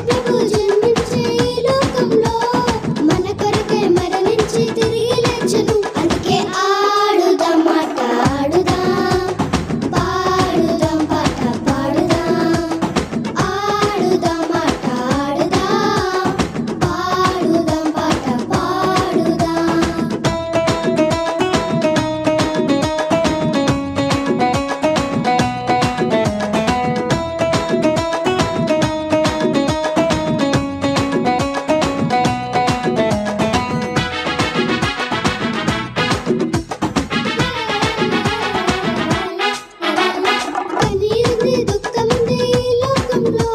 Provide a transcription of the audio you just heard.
ప్రభు జన్మించే ఈ లోకంలో మన కొరకే మరణించి తిరిగి లేచెను. అందుకే ఆడుదాం మాట ఆడుదాం, పాడుదాం పాట పాడుదాం. ఆడుదాం మాట ఆడుదాం, పాడుదాం పాట పాడుదాం. కన్నీరుంది దుఃఖముంది ఈ లోకంలో,